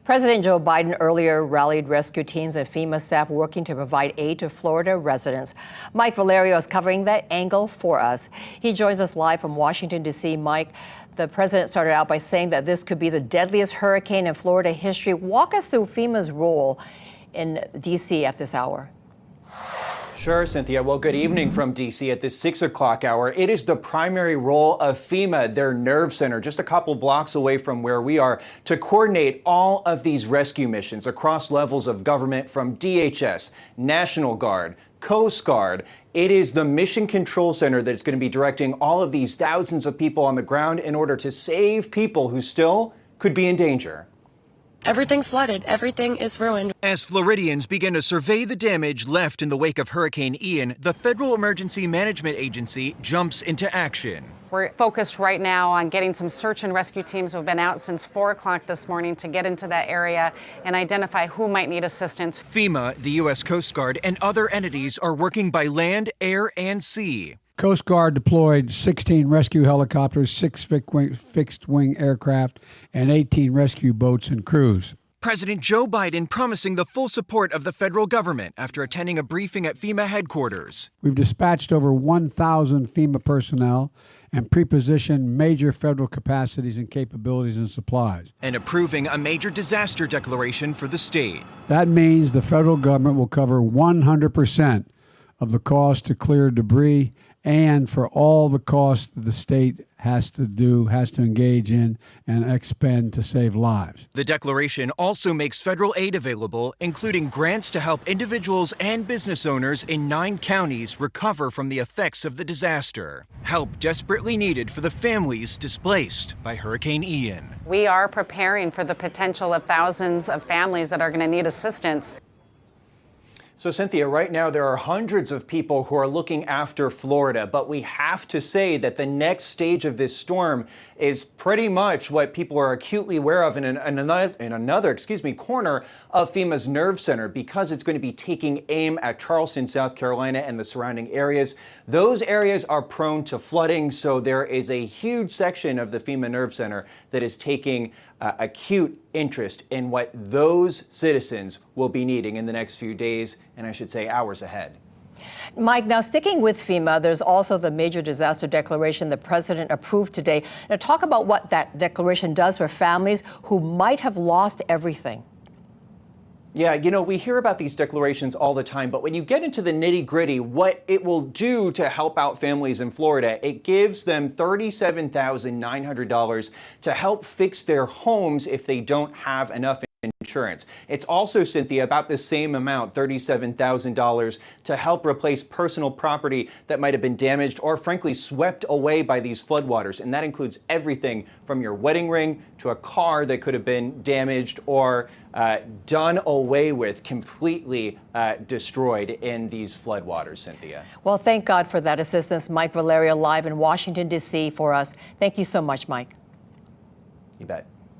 President Joe Biden earlier rallied rescue teams and FEMA staff working to provide aid to Florida residents. Mike Valerio is covering that angle for us. He joins us live from Washington, D.C. Mike, the president started out by saying that this could be the deadliest hurricane in Florida history. Walk us through FEMA's role in D.C. at this hour. Sure, Cynthia. Well, good evening from D.C. at this 6 o'clock hour. It is the primary role of FEMA, their nerve center, just a couple blocks away from where we are, to coordinate all of these rescue missions across levels of government from DHS, National Guard, Coast Guard. It is the Mission Control Center that's going to be directing all of these thousands of people on the ground in order to save people who still could be in danger. Everything's flooded. Everything is ruined. As Floridians begin to survey the damage left in the wake of Hurricane Ian, the Federal Emergency Management Agency jumps into action. We're focused right now on getting some search and rescue teams who have been out since 4 o'clock this morning to get into that area and identify who might need assistance. FEMA, the U.S. Coast Guard, and other entities are working by land, air, and sea. Coast Guard deployed 16 rescue helicopters, 6 fixed-wing aircraft, and 18 rescue boats and crews. President Joe Biden promising the full support of the federal government after attending a briefing at FEMA headquarters. We've dispatched over 1,000 FEMA personnel and prepositioned major federal capacities and capabilities and supplies. And approving a major disaster declaration for the state. That means the federal government will cover 100% of the cost to clear debris and for all the costs that the state has to engage in and expend to save lives. The declaration also makes federal aid available, including grants to help individuals and business owners in 9 counties recover from the effects of the disaster. Help desperately needed for the families displaced by Hurricane Ian. We are preparing for the potential of thousands of families that are going to need assistance. So, Cynthia, right now there are hundreds of people who are looking after Florida, but we have to say that the next stage of this storm is pretty much what people are acutely aware of in another corner of FEMA's nerve center, because it's going to be taking aim at Charleston, South Carolina and the surrounding areas. Those areas are prone to flooding, so there is a huge section of the FEMA nerve center that is taking acute interest in what those citizens will be needing in the next few days, and I should say hours ahead. Mike, now sticking with FEMA, there's also the major disaster declaration the president approved today. Now talk about what that declaration does for families who might have lost everything. Yeah, you know, we hear about these declarations all the time, but when you get into the nitty-gritty, what it will do to help out families in Florida, it gives them $37,900 to help fix their homes if they don't have enough insurance. It's also, Cynthia, about the same amount, $37,000, to help replace personal property that might have been damaged or frankly swept away by these floodwaters. And that includes everything from your wedding ring to a car that could have been damaged or done away with, completely destroyed in these floodwaters, Cynthia. Well, thank God for that assistance. Mike Valerio live in Washington, D.C. for us. Thank you so much, Mike. You bet.